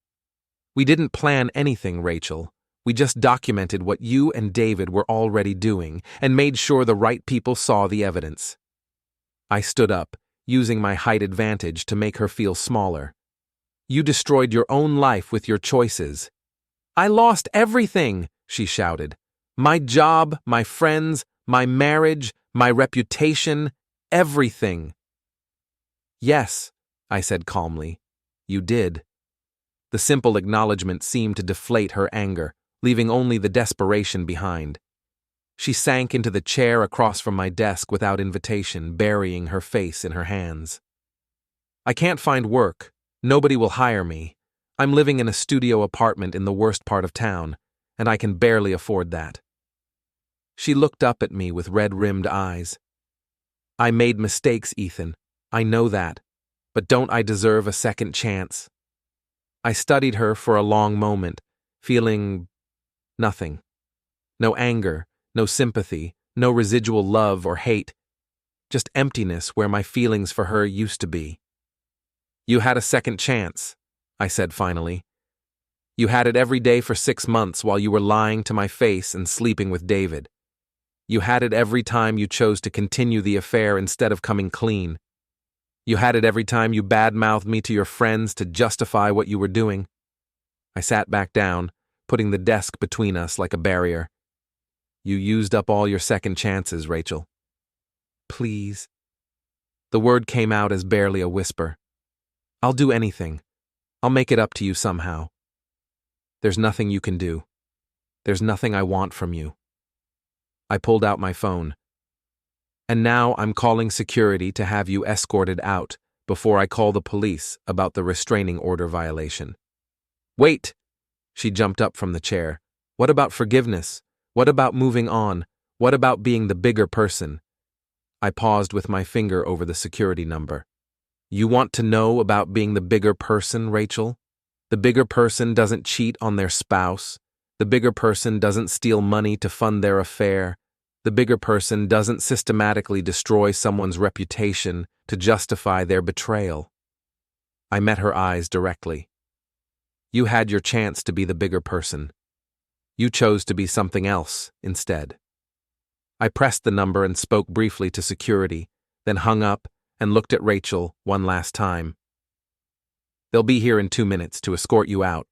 "We didn't plan anything, Rachel. We just documented what you and David were already doing and made sure the right people saw the evidence." I stood up, using my height advantage to make her feel smaller. "You destroyed your own life with your choices." "I lost everything," she shouted. "My job, my friends, my marriage, my reputation, everything." "Yes," I said calmly, "you did." The simple acknowledgement seemed to deflate her anger, leaving only the desperation behind. She sank into the chair across from my desk without invitation, burying her face in her hands. "I can't find work. Nobody will hire me. I'm living in a studio apartment in the worst part of town, and I can barely afford that." She looked up at me with red-rimmed eyes. "I made mistakes, Ethan. I know that. But don't I deserve a second chance?" I studied her for a long moment, feeling nothing. No anger, no sympathy, no residual love or hate. Just emptiness where my feelings for her used to be. "You had a second chance," I said finally. "You had it every day for 6 months while you were lying to my face and sleeping with David. You had it every time you chose to continue the affair instead of coming clean. You had it every time you bad-mouthed me to your friends to justify what you were doing." I sat back down, putting the desk between us like a barrier. "You used up all your second chances, Rachel." "Please." The word came out as barely a whisper. "I'll do anything. I'll make it up to you somehow." "There's nothing you can do. There's nothing I want from you." I pulled out my phone. "And now I'm calling security to have you escorted out before I call the police about the restraining order violation." "Wait!" She jumped up from the chair. "What about forgiveness? What about moving on? What about being the bigger person?" I paused with my finger over the security number. "You want to know about being the bigger person, Rachel? The bigger person doesn't cheat on their spouse. The bigger person doesn't steal money to fund their affair. The bigger person doesn't systematically destroy someone's reputation to justify their betrayal." I met her eyes directly. "You had your chance to be the bigger person. You chose to be something else instead." I pressed the number and spoke briefly to security, then hung up and looked at Rachel one last time. "They'll be here in 2 minutes to escort you out.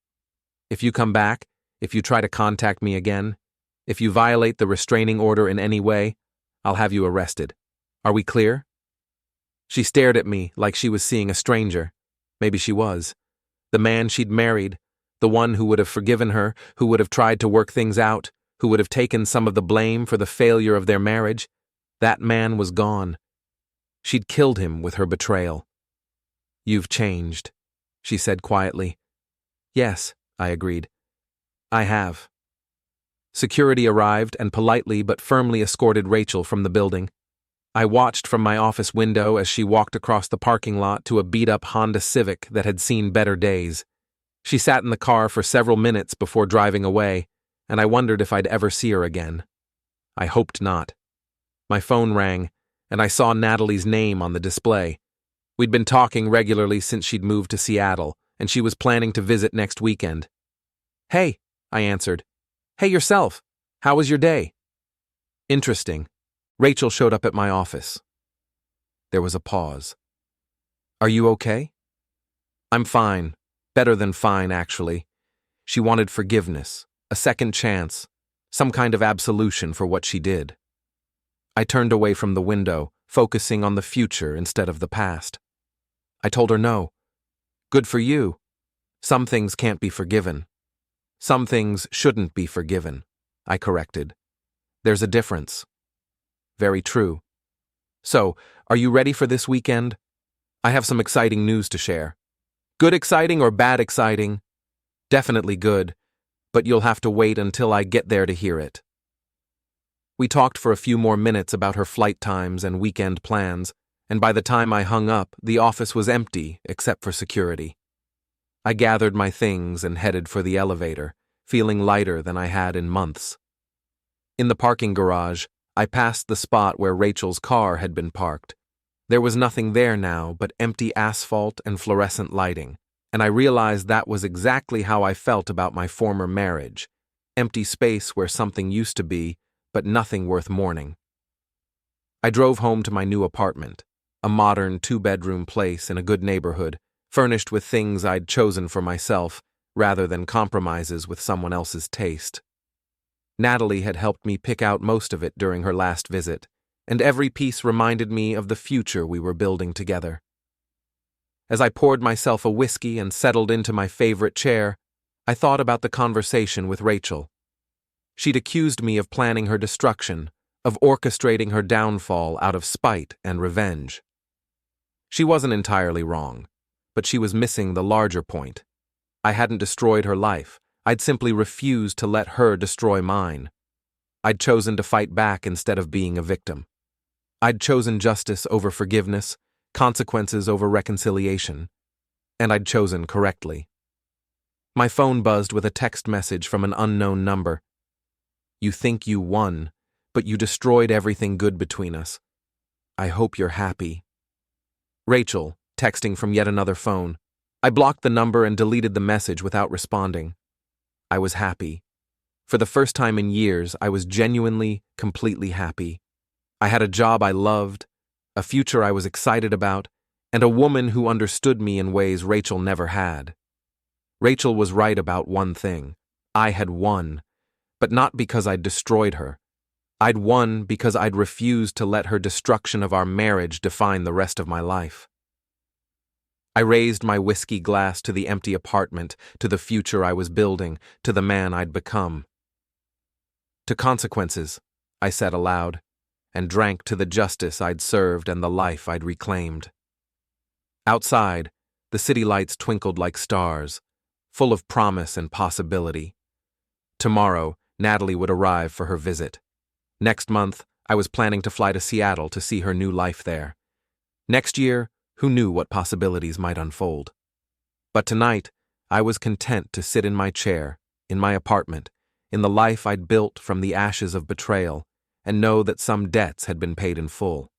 If you come back, if you try to contact me again, if you violate the restraining order in any way, I'll have you arrested. Are we clear?" She stared at me like she was seeing a stranger. Maybe she was. The man she'd married, the one who would have forgiven her, who would have tried to work things out, who would have taken some of the blame for the failure of their marriage, that man was gone. She'd killed him with her betrayal. "You've changed," she said quietly. "Yes," I agreed. "I have." Security arrived and politely but firmly escorted Rachel from the building. I watched from my office window as she walked across the parking lot to a beat-up Honda Civic that had seen better days. She sat in the car for several minutes before driving away, and I wondered if I'd ever see her again. I hoped not. My phone rang, and I saw Natalie's name on the display. We'd been talking regularly since she'd moved to Seattle, and she was planning to visit next weekend. "Hey," I answered. "Hey yourself. How was your day?" "Interesting. Rachel showed up at my office." There was a pause. "Are you okay?" "I'm fine. Better than fine, actually. She wanted forgiveness, a second chance, some kind of absolution for what she did." I turned away from the window, focusing on the future instead of the past. I told her no. "Good for you. Some things can't be forgiven. Some things shouldn't be forgiven," I corrected. "There's a difference." "Very true. So, are you ready for this weekend? I have some exciting news to share." "Good exciting or bad exciting?" "Definitely good, but you'll have to wait until I get there to hear it." We talked for a few more minutes about her flight times and weekend plans, and by the time I hung up, the office was empty except for security. I gathered my things and headed for the elevator, feeling lighter than I had in months. In the parking garage, I passed the spot where Rachel's car had been parked. There was nothing there now but empty asphalt and fluorescent lighting, and I realized that was exactly how I felt about my former marriage: empty space where something used to be, but nothing worth mourning. I drove home to my new apartment, a modern 2-bedroom place in a good neighborhood, furnished with things I'd chosen for myself rather than compromises with someone else's taste. Natalie had helped me pick out most of it during her last visit, and every piece reminded me of the future we were building together. As I poured myself a whiskey and settled into my favorite chair, I thought about the conversation with Rachel. She'd accused me of planning her destruction, of orchestrating her downfall out of spite and revenge. She wasn't entirely wrong, but she was missing the larger point. I hadn't destroyed her life. I'd simply refused to let her destroy mine. I'd chosen to fight back instead of being a victim. I'd chosen justice over forgiveness, consequences over reconciliation, and I'd chosen correctly. My phone buzzed with a text message from an unknown number. "You think you won, but you destroyed everything good between us. I hope you're happy." Rachel, texting from yet another phone. I blocked the number and deleted the message without responding. I was happy. For the first time in years, I was genuinely, completely happy. I had a job I loved, a future I was excited about, and a woman who understood me in ways Rachel never had. Rachel was right about one thing. I had won, but not because I'd destroyed her. I'd won because I'd refused to let her destruction of our marriage define the rest of my life. I raised my whiskey glass to the empty apartment, to the future I was building, to the man I'd become. "To consequences," I said aloud, and drank to the justice I'd served and the life I'd reclaimed. Outside, the city lights twinkled like stars, full of promise and possibility. Tomorrow, Natalie would arrive for her visit. Next month, I was planning to fly to Seattle to see her new life there. Next year, who knew what possibilities might unfold? But tonight, I was content to sit in my chair, in my apartment, in the life I'd built from the ashes of betrayal, and know that some debts had been paid in full.